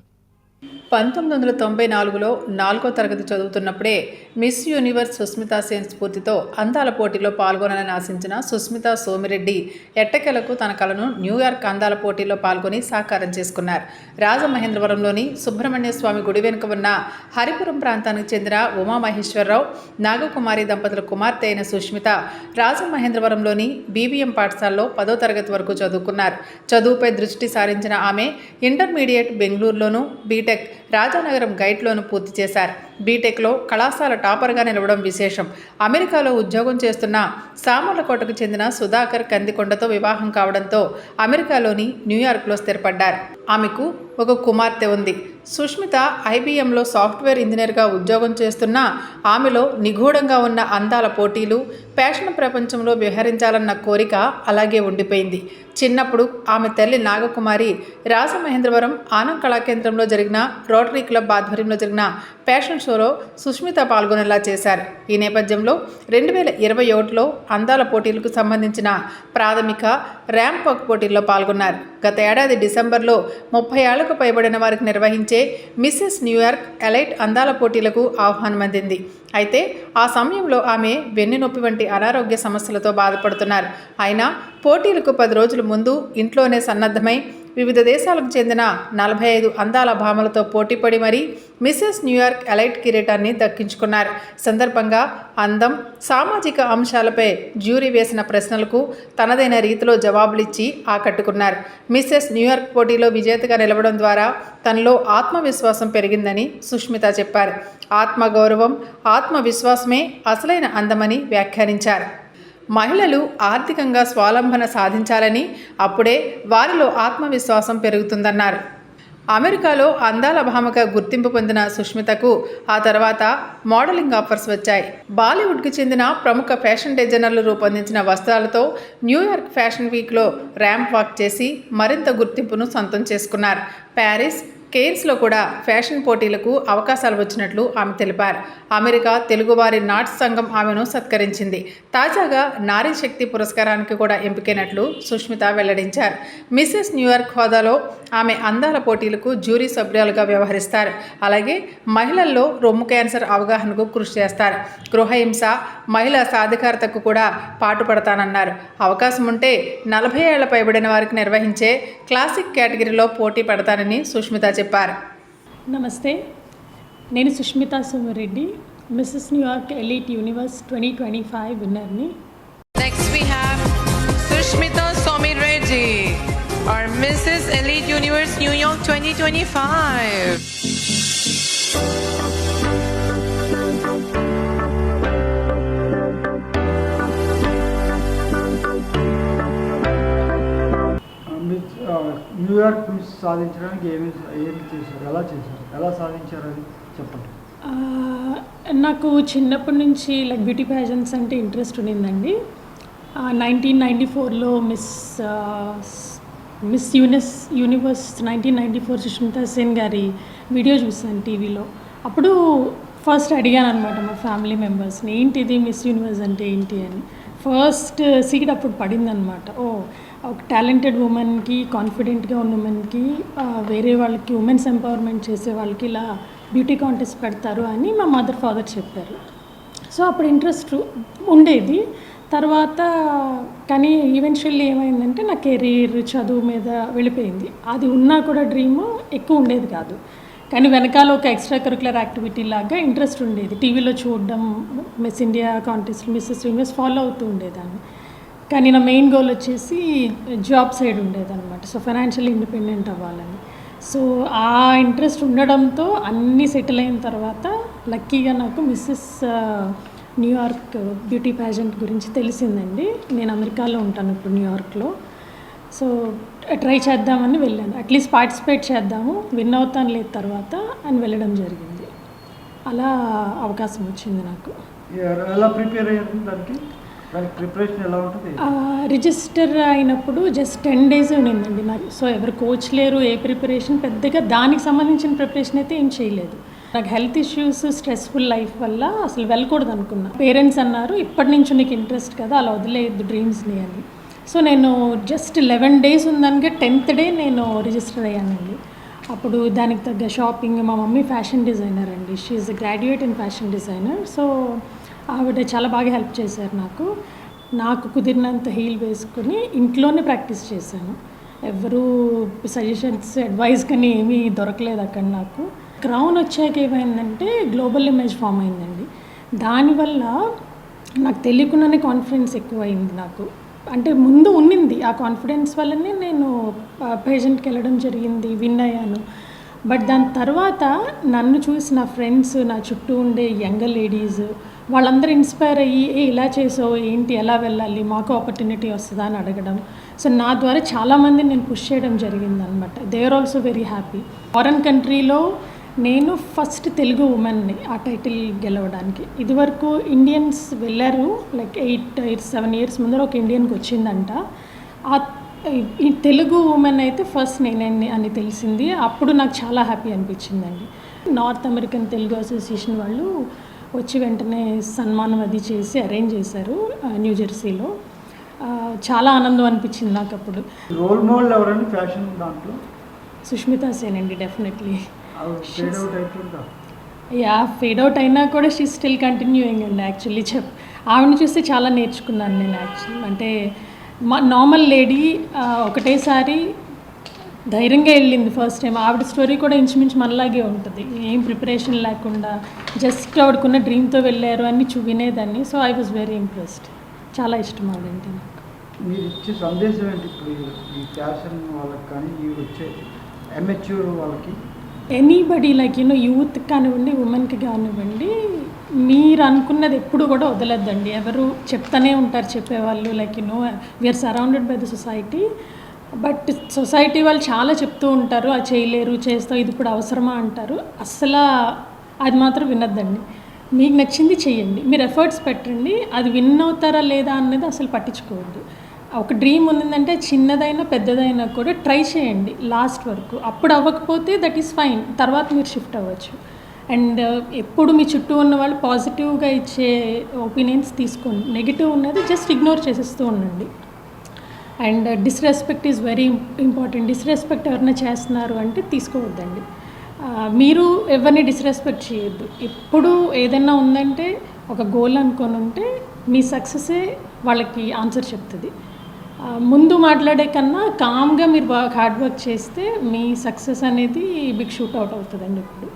1994లో 4వ తరగతి చదువుతున్నప్పుడే మిస్ యూనివర్స్ సుస్మితా సేన్ స్ఫూర్తితో అందాల పోటీలో పాల్గొనాలని ఆశించిన సుస్మితా సోమిరెడ్డి ఎట్టకేలకు తన కలను న్యూయార్క్ అందాల పోటీలో పాల్గొని సాకారం చేసుకున్నారు. రాజమహేంద్రవరంలోని సుబ్రహ్మణ్య స్వామి గుడి వెనుక ఉన్న హరిపురం ప్రాంతానికి చెందిన ఉమామహేశ్వరరావు నాగకుమారి దంపతుల కుమార్తె అయిన సుస్మిత రాజమహేంద్రవరంలోని బీబీఎం పాఠశాలలో 10వ తరగతి వరకు చదువుకున్నారు. చదువుపై దృష్టి సారించిన ఆమె ఇంటర్మీడియట్ బెంగళూరులోను, బీటెక్ రాజానగరం గైట్లోను పూర్తి చేశారు. బీటెక్లో కళాశాల టాపర్గా నిలవడం విశేషం. అమెరికాలో ఉద్యోగం చేస్తున్న సామర్లకోటకు చెందిన సుధాకర్ కందికొండతో వివాహం కావడంతో అమెరికాలోని న్యూయార్క్లో స్థిరపడ్డారు. ఆమెకు ఒక కుమార్తె ఉంది. సుష్మిత ఐబీఎంలో సాఫ్ట్వేర్ ఇంజనీర్గా ఉద్యోగం చేస్తున్న ఆమెలో నిగూఢంగా ఉన్న అందాల పోటీలు, ఫ్యాషన్ ప్రపంచంలో విహరించాలన్న కోరిక అలాగే ఉండిపోయింది. చిన్నప్పుడు ఆమె తల్లి నాగకుమారి రాజమహేంద్రవరం ఆనం కళాకేంద్రంలో జరిగిన రోటరీ క్లబ్ ఆధ్వర్యంలో జరిగిన ఫ్యాషన్ షోలో సుష్మిత పాల్గొనేలా చేశారు. ఈ నేపథ్యంలో 2021లో అందాల పోటీలకు సంబంధించిన ప్రాథమిక ర్యాంప్ వాక్ పోటీల్లో పాల్గొన్నారు. గత ఏడాది డిసెంబర్లో 30 ఏళ్లకు పైబడిన వారికి నిర్వహించే మిసెస్ న్యూయార్క్ ఎలైట్ అందాల పోటీలకు ఆహ్వానం అందింది. అయితే ఆ సమయంలో ఆమె వెన్నునొప్పి వంటి అనారోగ్య సమస్యలతో బాధపడుతున్నారు. అయినా పోటీలకు 10 రోజుల ముందు ఇంట్లోనే సన్నద్ధమై వివిధ దేశాలకు చెందిన 45 అందాల భామలతో పోటీపడి మరీ మిసెస్ న్యూయార్క్ ఎలైట్ కిరీటాన్ని దక్కించుకున్నారు. సందర్భంగా అందం, సామాజిక అంశాలపై జ్యూరీ వేసిన ప్రశ్నలకు తనదైన రీతిలో జవాబులిచ్చి ఆకట్టుకున్నారు. మిసెస్ న్యూయార్క్ పోటీలో విజేతగా నిలవడం ద్వారా తనలో ఆత్మవిశ్వాసం పెరిగిందని సుష్మిత చెప్పారు. ఆత్మగౌరవం, ఆత్మవిశ్వాసమే అసలైన అందమని వ్యాఖ్యానించారు. మహిళలు ఆర్థికంగా స్వావలంబన సాధించాలని, అప్పుడే వారిలో ఆత్మవిశ్వాసం పెరుగుతుందన్నారు. అమెరికాలో అందాల భామగా గుర్తింపు పొందిన సుష్మితకు ఆ తర్వాత మోడలింగ్ ఆఫర్స్ వచ్చాయి. బాలీవుడ్కి చెందిన ప్రముఖ ఫ్యాషన్ డిజైనర్లు రూపొందించిన వస్త్రాలతో న్యూయార్క్ ఫ్యాషన్ వీక్లో ర్యాంప్ వాక్ చేసి మరింత గుర్తింపును సొంతం చేసుకున్నారు. ప్యారిస్, కేర్స్లో కూడా ఫ్యాషన్ పోటీలకు అవకాశాలు వచ్చినట్లు ఆమె తెలిపారు. అమెరికా తెలుగువారి నాట్స్ సంఘం ఆమెను సత్కరించింది. తాజాగా నారీ శక్తి పురస్కారానికి కూడా ఎంపికైనట్లు సుష్మిత వెల్లడించారు. మిసెస్ న్యూయార్క్ హోదాలో ఆమె అందాల పోటీలకు జ్యూరీ సభ్యులుగా వ్యవహరిస్తారు. అలాగే మహిళల్లో రొమ్ము క్యాన్సర్ అవగాహనకు కృషి చేస్తారు. గృహహింస, మహిళా సాధికారతకు కూడా పాటుపడతానన్నారు. అవకాశం ఉంటే 40 ఏళ్ల పైబడిన వారికి నిర్వహించే క్లాసిక్ కేటగిరీలో పోటీ పడతానని సుష్మిత చెప్పారు. నమస్తే, నేను Sushmita Somireddy, Mrs New York elite universe 2025 విన్నర్ని. Next we have Sushmita Somireddy, our Mrs. Elite Universe New York 2025. New York miss సాధించడానికి ఏం చేశారు, ఎలా సాధించారు అది చెప్పండి. నాకు చిన్నప్పటి నుంచి బ్యూటీ ప్యాజెంట్స్ అంటే ఇంట్రెస్ట్ ఉండిందండి. 1994లో మిస్ యూనివర్స్ 1994 సుష్మితా సేన్ గారి వీడియో చూసాను టీవీలో. అప్పుడు ఫస్ట్ అడిగాను అనమాట మా ఫ్యామిలీ మెంబర్స్ని, ఏంటిది మిస్ యూనివర్స్ అంటే ఏంటి అని. ఫస్ట్ సీట్ అప్పుడు పడిందనమాట. ఒక టాలెంటెడ్ ఉమెన్కి, కాన్ఫిడెంట్గా ఉన్న ఉమెన్కి, వేరే వాళ్ళకి ఉమెన్స్ ఎంపవర్మెంట్ చేసే వాళ్ళకి ఇలా బ్యూటీ కాంటెస్ట్ పెడతారు అని మా మదర్ ఫాదర్ చెప్పారు. సో అప్పుడు ఇంట్రెస్ట్ ఉండేది. తర్వాత కానీ ఈవెన్చువల్లీ ఏమైందంటే నా కెరీర్, చదువు మీద వెళ్ళిపోయింది. అది ఉన్నా కూడా డ్రీమ్ ఎక్కువ ఉండేది కాదు. కానీ వెనకాల ఒక ఎక్స్ట్రా కరికులర్ యాక్టివిటీ లాగా ఇంట్రెస్ట్ ఉండేది. టీవీలో చూడడం, Miss India contest, Mrs Universe follow అవుతూ ఉండేదాన్ని. కానీ నా మెయిన్ గోల్ వచ్చేసి జాబ్ సైడ్ ఉండేదన్నమాట. సో ఫైనాన్షియల్ ఇండిపెండెంట్ అవ్వాలని. సో ఆ ఇంట్రెస్ట్ ఉండడంతో అన్నీ సెటిల్ అయిన తర్వాత లక్కీగా నాకు మిస్సెస్ న్యూయార్క్ బ్యూటీ ప్యాజెంట్ గురించి తెలిసిందండి. నేను అమెరికాలో ఉంటాను ఇప్పుడు, న్యూయార్క్లో. సో ట్రై చేద్దామని వెళ్ళాను. అట్లీస్ట్ పార్టిసిపేట్ చేద్దాము, విన్ అవుతాను లేదు తర్వాత అని వెళ్ళడం జరిగింది. అలా అవకాశం వచ్చింది నాకు. ఎలా ప్రిపేర్ అయ్యారు దానికి? దానికి ప్రిపరేషన్ ఎలా ఉంటుంది? రిజిస్టర్ అయినప్పుడు జస్ట్ 10 days ఉండిందండి నాకు. సో ఎవరు కోచ్ లేరు, ఏ ప్రిపరేషన్ పెద్దగా దానికి సంబంధించిన ప్రిపరేషన్ అయితే ఏం చేయలేదు. నాకు హెల్త్ ఇష్యూస్, స్ట్రెస్ఫుల్ లైఫ్ వల్ల అసలు వెళ్ళకూడదు అనుకున్నా. పేరెంట్స్ అన్నారు ఇప్పటి నుంచి నీకు ఇంట్రెస్ట్ కదా, అలా వదిలేయద్దు డ్రీమ్స్ని అని. సో నేను జస్ట్ 11 days ఉందనగా 10th day నేను రిజిస్టర్ అయ్యానండి. అప్పుడు దానికి తగ్గ షాపింగ్, మా మమ్మీ ఫ్యాషన్ డిజైనర్ అండి, she is graduate in fashion designer. So ఆవిడ చాలా బాగా హెల్ప్ చేశారు నాకు కుదిరినంత హీల్ వేసుకుని ఇంట్లోనే ప్రాక్టీస్ చేశాను. ఎవరు సజెషన్స్, అడ్వైస్ కానీ ఏమీ దొరకలేదు అక్కడ నాకు. క్రౌన్ వచ్చాక ఏమైందంటే గ్లోబల్ ఇమేజ్ ఫామ్ అయిందండి. దానివల్ల నాకు తెలియకుండానే కాన్ఫిడెన్స్ ఎక్కువ అయింది నాకు. అంటే ముందు ఉన్నింది, ఆ కాన్ఫిడెన్స్ వల్లనే నేను పేజెంట్కి వెళ్ళడం జరిగింది, విన్ అయ్యాను. బట్ దాని తర్వాత నన్ను చూసి నా ఫ్రెండ్స్, నా చుట్టూ ఉండే యంగర్ లేడీస్ వాళ్ళందరూ ఇన్స్పైర్ అయ్యి ఇలా చేసావు ఏంటి, ఎలా వెళ్ళాలి, మాకు ఆపర్చునిటీ వస్తుందా అని అడగడం. సో నా ద్వారా చాలామంది నేను పుష్ చేయడం జరిగింది అనమాట. They are also very happy. Foreign కంట్రీలో నేను ఫస్ట్ తెలుగు ఉమెన్ని ఆ టైటిల్ గెలవడానికి. ఇదివరకు ఇండియన్స్ వెళ్ళారు, లైక్ 8-7 years ముందర ఒక ఇండియన్కి వచ్చిందంట. ఈ తెలుగు ఉమెన్ అయితే ఫస్ట్ నేనే అని తెలిసింది. అప్పుడు నాకు చాలా హ్యాపీ అనిపించిందండి. నార్త్ అమెరికన్ తెలుగు అసోసియేషన్ వాళ్ళు వచ్చి వెంటనే సన్మానం అది చేసి అరేంజ్ చేశారు న్యూజెర్సీలో. చాలా ఆనందం అనిపించింది నాకు అప్పుడు. రోల్ మోడల్ ఎవరండి ఫ్యాషన్ దాంట్లో? సుష్మితా సేన్ అండి, డెఫినెట్లీ. ఫేడ్ అవుట్ అవుతుందా? యా, ఫేడ్ అవుట్ అయినా కూడా షీ స్టిల్ కంటిన్యూయింగ్ అండి. యాక్చువల్లీ ఆవిడని చూస్తే చాలా నేర్చుకున్నాను నేను. యాక్చువల్లీ అంటే మా నార్మల్ లేడీ ఒకటేసారి ధైర్యంగా వెళ్ళింది ఫస్ట్ టైం. ఆవిడ స్టోరీ కూడా ఇంచుమించు మనలాగే ఉంటుంది, ఏం ప్రిపరేషన్ లేకుండా జస్ట్ ఆవిడకున్న డ్రీమ్తో వెళ్ళారు అని వినేదాన్ని. So I was very impressed. చాలా ఇష్టం ఆవిడంటే నాకు. మీరు ఇచ్చే సందేశం ఏంటి ఇప్పుడు ఈ ఫ్యాషన్ వాళ్ళకి కానీ ఈ వచ్చే అమెచ్యూర్ వాళ్ళకి? ఎనీబడి లైక్ యూత్ కానివ్వండి, ఉమెన్కి కానివ్వండి, మీరు అనుకున్నది ఎప్పుడు కూడా వదలొద్దండి. ఎవరు చెప్తానే ఉంటారు చెప్పేవాళ్ళు, like we are surrounded by the society. But society వాళ్ళు చాలా చెప్తూ ఉంటారు, అది చేయలేరు, చేస్తావు, ఇది ఇప్పుడు అవసరమా అంటారు. అస్సలు అది మాత్రం వినొద్దండి. మీకు నచ్చింది చెయ్యండి, మీరు ఎఫర్ట్స్ పెట్టండి. అది విన్ అవుతారా లేదా అన్నది అసలు పట్టించుకోవద్దు. ఒక డ్రీమ్ ఉందంటే చిన్నదైనా పెద్దదైనా కూడా ట్రై చేయండి లాస్ట్ వరకు. అప్పుడు అవ్వకపోతే దట్ ఈస్ ఫైన్, తర్వాత మీరు షిఫ్ట్ అవ్వచ్చు. అండ్ ఎప్పుడు మీ చుట్టూ ఉన్న వాళ్ళు పాజిటివ్గా ఇచ్చే ఒపీనియన్స్ తీసుకోండి, నెగిటివ్ ఉన్నది జస్ట్ ఇగ్నోర్ చేసేస్తూ ఉండండి. And disrespect is very important. Disrespect ఎవరైనా చేస్తున్నారు అంటే తీసుకోవద్దండి. మీరు ఎవరిని డిస్రెస్పెక్ట్ చేయొద్దు. ఎప్పుడు ఏదైనా ఉందంటే ఒక గోల్ అనుకొని ఉంటే మీ సక్సెసే వాళ్ళకి ఆన్సర్ చెప్తుంది. ముందు మాట్లాడే కన్నా కామ్గా మీరు హార్డ్ వర్క్ చేస్తే మీ సక్సెస్ అనేది బిగ్ షూట్ అవుట్ అవుతుందండి ఇప్పుడు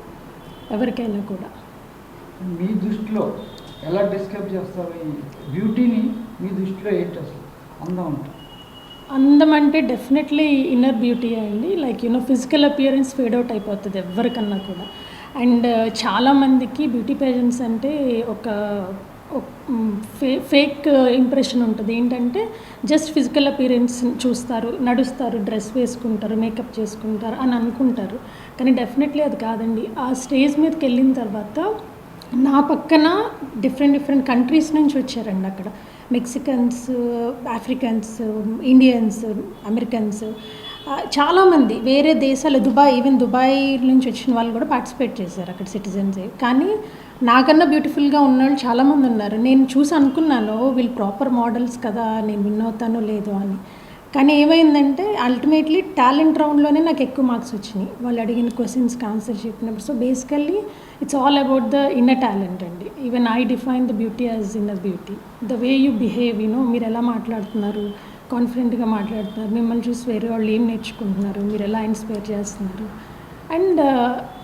ఎవరికైనా కూడా. మీ దృష్టిలో ఎలా డిస్క్రైబ్ చేస్తారు ఈ బ్యూటీని? మీ దృష్టిలో ఏంటి అసలు అందం అంటే? అందం అంటే డెఫినెట్లీ ఇన్నర్ బ్యూటీ అండి. Like physical appearance fade out అయిపోతుంది ఎవరికన్నా కూడా. అండ్ చాలామందికి బ్యూటీ పేజెంట్స్ అంటే ఒక ఫేక్ ఇంప్రెషన్ ఉంటుంది. ఏంటంటే జస్ట్ ఫిజికల్ అపియరెన్స్ చూస్తారు, నడుస్తారు, డ్రెస్ వేసుకుంటారు, మేకప్ చేసుకుంటారు అని అనుకుంటారు. కానీ డెఫినెట్లీ అది కాదండి. ఆ స్టేజ్ మీదకి వెళ్ళిన తర్వాత నా పక్కన డిఫరెంట్ కంట్రీస్ నుంచి వచ్చారండి. అక్కడ మెక్సికన్స్, ఆఫ్రికన్స్, ఇండియన్స్, అమెరికన్స్, చాలామంది వేరే దేశాలు, ఈవెన్ దుబాయ్ నుంచి వచ్చిన వాళ్ళు కూడా పార్టిసిపేట్ చేశారు అక్కడ సిటిజన్సే. కానీ నాకన్నా బ్యూటిఫుల్గా ఉన్నవాళ్ళు చాలామంది ఉన్నారు. నేను చూసి అనుకున్నాను వీళ్ళు ప్రాపర్ మోడల్స్ కదా, నేను విన్ అవుతానో లేదో అని. కానీ ఏమైందంటే అల్టిమేట్లీ టాలెంట్ రౌండ్లోనే నాకు ఎక్కువ మార్క్స్ వచ్చినాయి వాళ్ళు అడిగిన క్వశ్చన్స్కి ఆన్సర్ చెప్పినప్పుడు. So basically it's all about the inner talent అండి. Even I define the beauty as inner beauty. The way you behave, మీరు ఎలా మాట్లాడుతున్నారు, కాన్ఫిడెంట్గా మాట్లాడుతున్నారు, మిమ్మల్ని చూసి వేరే వాళ్ళు ఏం నేర్చుకుంటున్నారు, మీరు ఎలా ఇన్స్పైర్ చేస్తున్నారు, అండ్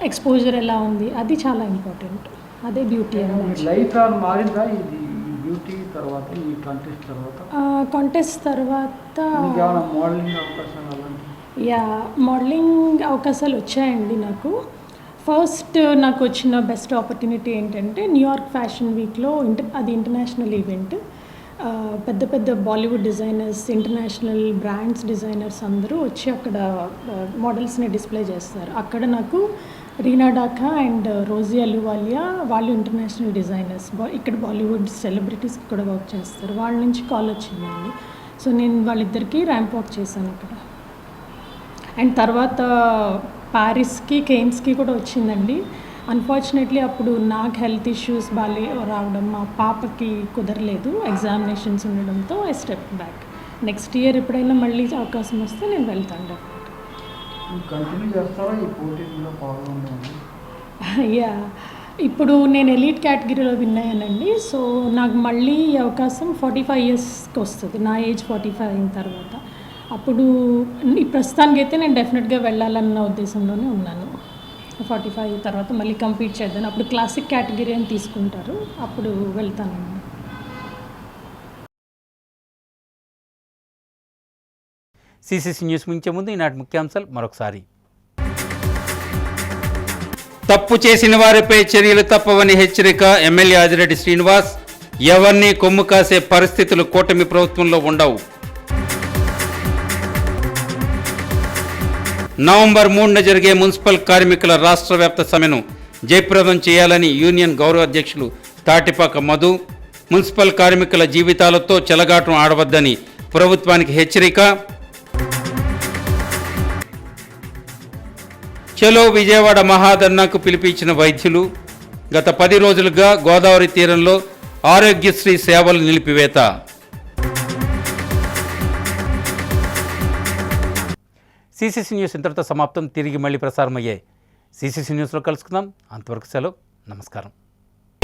ఎక్స్పోజర్ ఎలా ఉంది, అది చాలా ఇంపార్టెంట్. అదే బ్యూటీ అనేది. లైఫ్ మారిందా ఇది బ్యూటీ తర్వాత, ఈ కాంటెస్ట్ తర్వాత? కాంటెస్ట్ తర్వాత మోడలింగ్ అవకాశాలు? యా, మోడలింగ్ అవకాశాలు వచ్చాయండి నాకు. ఫస్ట్ నాకు వచ్చిన బెస్ట్ ఆపర్చునిటీ ఏంటంటే న్యూయార్క్ ఫ్యాషన్ వీక్లో అది ఇంటర్నేషనల్ ఈవెంట్. పెద్ద పెద్ద Bollywood designers, international brands designers అందరూ వచ్చి అక్కడ మోడల్స్ని డిస్ప్లే చేస్తారు. అక్కడ నాకు రీనా డాకా అండ్ రోజీ అలువాలియా వాళ్ళు ఇంటర్నేషనల్ డిజైనర్స్, ఇక్కడ బాలీవుడ్ సెలబ్రిటీస్కి కూడా వర్క్ చేస్తారు. వాళ్ళ నుంచి కాల్ వచ్చిందండి. సో నేను వాళ్ళిద్దరికీ ర్యాంప్ వాక్ చేశాను ఇక్కడ. అండ్ తర్వాత ప్యారిస్కి, కేన్స్కి కూడా వచ్చిందండి. అన్ఫార్చునేట్లీ అప్పుడు నాకు హెల్త్ ఇష్యూస్ రావడం, మా పాపకి కుదరలేదు, ఎగ్జామినేషన్స్ ఉండడంతో I step back. Next year ఎప్పుడైనా మళ్ళీ అవకాశం వస్తే నేను వెళ్తాను. కంటిన్యూ చేస్తారా ఈ పోటీల్లో పాల్గొనడం? యా, ఇప్పుడు నేను ఎలీట్ కేటగిరీలో విన్ అయ్యానండి. సో నాకు మళ్ళీ ఈ అవకాశం 45 ఇయర్స్కి వస్తుంది, నా ఏజ్ 45 అయిన తర్వాత. అప్పుడు ఈ ప్రస్తుతానికైతే నేను డెఫినెట్గా వెళ్ళాలన్న ఉద్దేశంలోనే ఉన్నాను. 45 తర్వాత మళ్ళీ కంపీట్ చేద్దాను. అప్పుడు క్లాసిక్ కేటగిరీ అని తీసుకుంటారు, అప్పుడు వెళ్తానండి. సిసిసి న్యూస్ ముంచే ముందు ఈనాటి ముఖ్యాంశాలు మరొకసారి. తప్పు చేసిన వారిపై చర్యలు తప్పవని హెచ్చరిక ఎమ్మెల్యే ఆదిరెడ్డి శ్రీనివాస్. ఎవరిని కొమ్ము కాసే పరిస్థితులు కూటమి ప్రభుత్వంలో ఉండవు. నవంబర్ 3న జరిగే మున్సిపల్ కార్మికుల రాష్ట్ర వ్యాప్త సమ్మెను జయప్రదం చేయాలని యూనియన్ గౌరవ అధ్యక్షులు తాటిపాక మధు. మున్సిపల్ కార్మికుల జీవితాలతో చెలగాటం ఆడవద్దని ప్రభుత్వానికి హెచ్చరిక. చలో విజయవాడ మహాధర్నాకు పిలిపించిన వైద్యులు. గత 10 రోజులుగా గోదావరి తీరంలో ఆరోగ్యశ్రీ సేవలు నిలిపివేత. సిసిసి న్యూస్ ఇంతటితో సమాప్తం. తిరిగి మళ్ళీ ప్రసారం అయ్యాయి సిసిసి న్యూస్లో కలుసుకుందాం. అంతవరకు సెలవు. నమస్కారం.